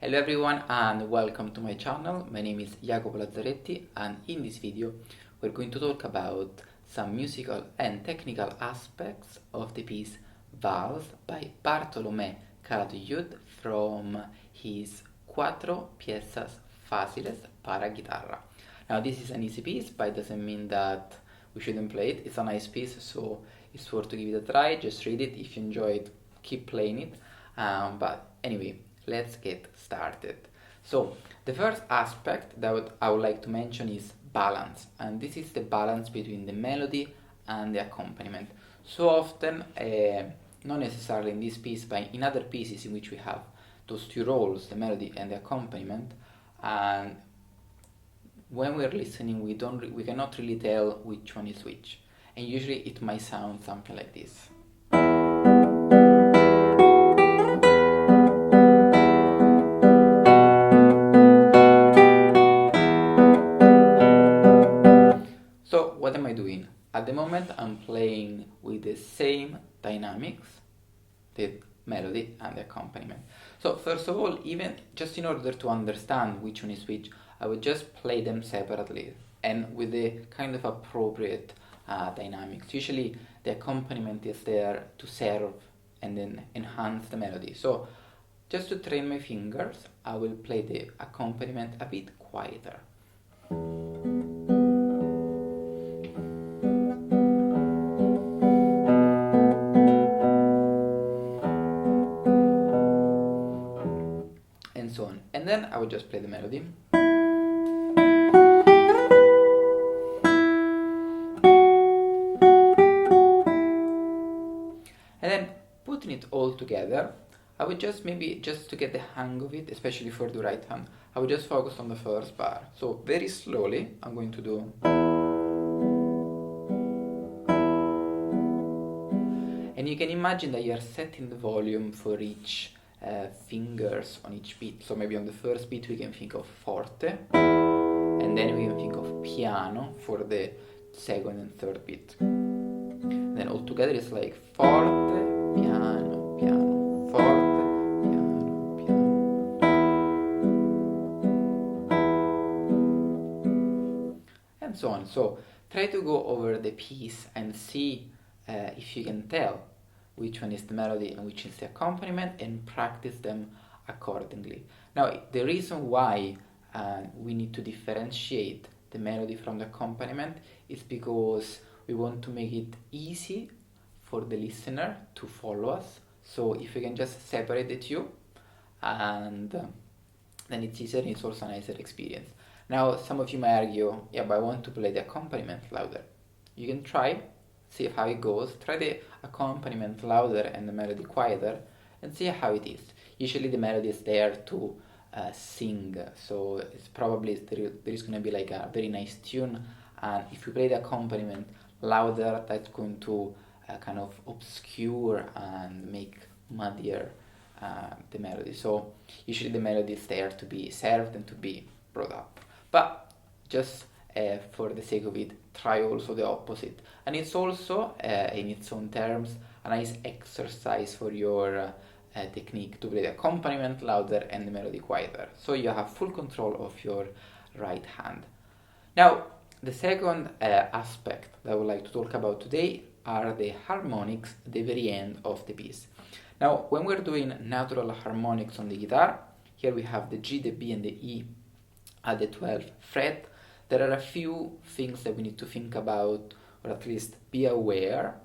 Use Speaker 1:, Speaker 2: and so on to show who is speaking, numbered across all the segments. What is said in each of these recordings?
Speaker 1: Hello everyone and welcome to my channel. My name is Jacopo Lazzaretti and in this video we're going to talk about some musical and technical aspects of the piece Vals by Bartolomé Calatayud from his Cuatro Piezas Fáciles para Guitarra. Now this is an easy piece, but it doesn't mean that we shouldn't play it. It's a nice piece, so it's worth to give it a try. Just read it. If you enjoy it, keep playing it. But anyway, let's get started. So the first aspect that I would like to mention is balance, and this is the balance between the melody and the accompaniment. So often, not necessarily in this piece, but in other pieces in which we have those two roles, the melody and the accompaniment, and when we're listening, we cannot really tell which one is which, and usually it might sound something like this. So what am I doing? At the moment I'm playing with the same dynamics, the melody and the accompaniment. So first of all, even just in order to understand which one is which, I would just play them separately and with the kind of appropriate dynamics. Usually the accompaniment is there to serve and then enhance the melody. So just to train my fingers, I will play the accompaniment a bit quieter. And so on. And then I would just play the melody. And then putting it all together, I would just to get the hang of it, especially for the right hand, I would just focus on the first bar. So very slowly, I'm going to do. And you can imagine that you're setting the volume for each fingers on each beat. So maybe on the first beat we can think of forte, and then we can think of piano for the second and third beat. And then all together it's like forte, piano, piano, forte, piano, piano. And so on. So try to go over the piece and see if you can tell which one is the melody and which is the accompaniment, and practice them accordingly. Now, the reason why we need to differentiate the melody from the accompaniment is because we want to make it easy for the listener to follow us. So if we can just separate the two, and then it's easier and it's also a nicer experience. Now, some of you may argue, yeah, but I want to play the accompaniment louder. You can try, see how it goes. Try the accompaniment louder and the melody quieter, and see how it is. Usually the melody is there to sing, so it's probably there is going to be like a very nice tune, and if you play the accompaniment louder, that's going to kind of obscure and make muddier the melody. So usually the melody is there to be served and to be brought up, but just for the sake of it, try also the opposite. And it's also, in its own terms, a nice exercise for your technique to play the accompaniment louder and the melody quieter, so you have full control of your right hand. Now, the second aspect that I would like to talk about today are the harmonics at the very end of the piece. Now, when we're doing natural harmonics on the guitar, here we have the G, the B, and the E at the 12th fret. There are a few things that we need to think about, or at least be aware,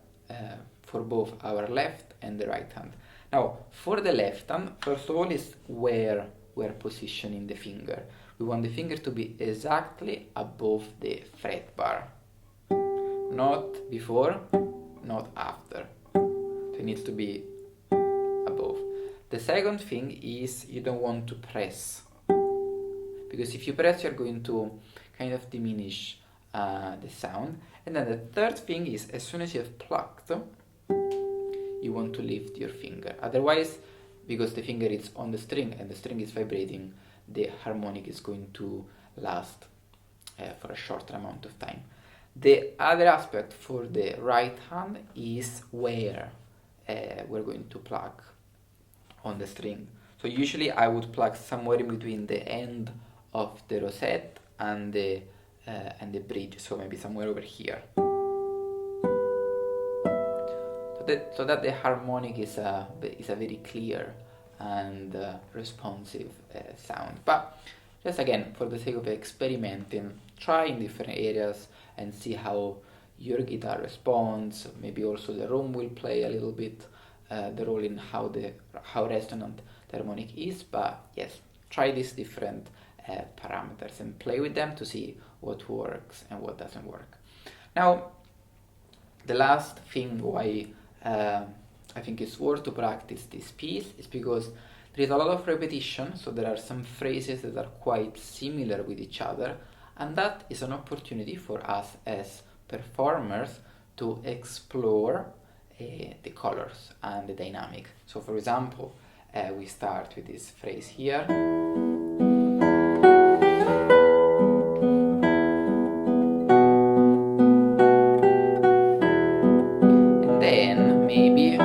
Speaker 1: for both our left and the right hand. Now, for the left hand, first of all, is where we're positioning the finger. We want the finger to be exactly above the fret bar. Not before, not after. So it needs to be above. The second thing is you don't want to press, because if you press, you're going to kind of diminish the sound. And then the third thing is, as soon as you have plucked, you want to lift your finger. Otherwise, because the finger is on the string and the string is vibrating, the harmonic is going to last for a shorter amount of time. The other aspect for the right hand is where we're going to pluck on the string. So usually I would pluck somewhere in between the end of the rosette and the bridge, so maybe somewhere over here. So that the harmonic is a very clear and responsive sound. But just again, for the sake of experimenting, try in different areas and see how your guitar responds. Maybe also the room will play a little bit the role in how resonant the harmonic is. But yes, try these different parameters and play with them to see what works and what doesn't work. Now, the last thing why I think it's worth to practice this piece is because there is a lot of repetition, so there are some phrases that are quite similar with each other, and that is an opportunity for us as performers to explore the colors and the dynamic. So for example, we start with this phrase here. And then maybe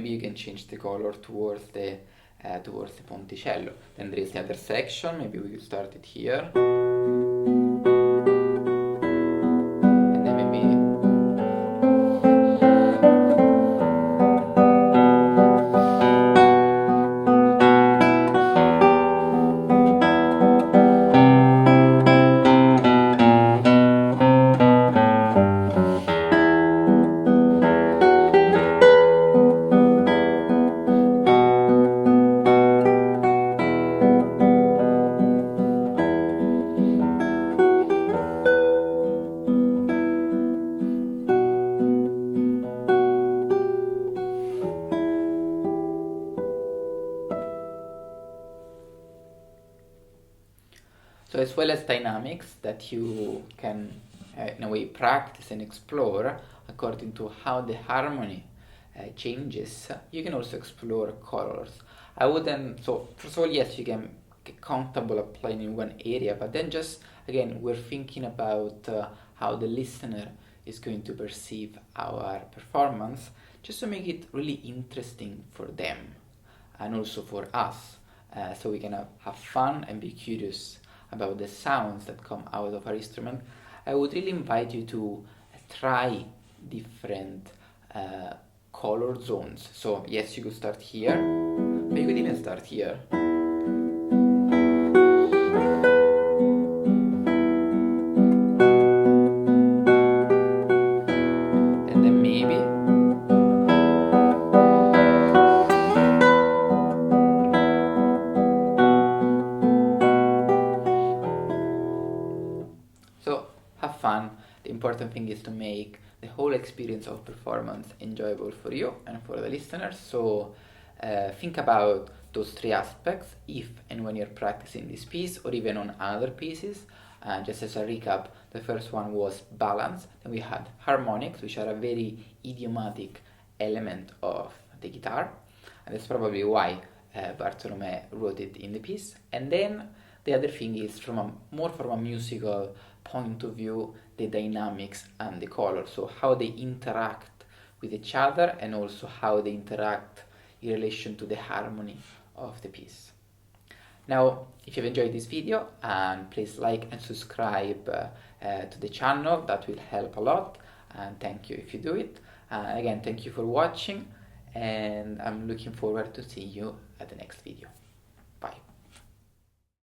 Speaker 1: you can change the color towards the ponticello. Then there is the other section, maybe we could start it here. And then maybe so as well as dynamics that you can in a way practice and explore according to how the harmony changes, you can also explore colors. I wouldn't, so first of all, yes, you can get comfortable applying in one area, but then just again, we're thinking about how the listener is going to perceive our performance, just to make it really interesting for them and also for us, so we can have fun and be curious about the sounds that come out of our instrument. I would really invite you to try different color zones. So yes, you could start here, but you could even start here. And then maybe have fun. The important thing is to make the whole experience of performance enjoyable for you and for the listeners. So think about those three aspects if and when you're practicing this piece or even on other pieces. Just as a recap, the first one was balance, then we had harmonics, which are a very idiomatic element of the guitar, and that's probably why Bartolomé wrote it in the piece. And then the other thing is from a musical point of view, the dynamics and the color, so how they interact with each other and also how they interact in relation to the harmony of the piece. Now, if you've enjoyed this video, please like and subscribe to the channel. That will help a lot, and thank you if you do it. Again, thank you for watching, and I'm looking forward to seeing you at the next video. Bye.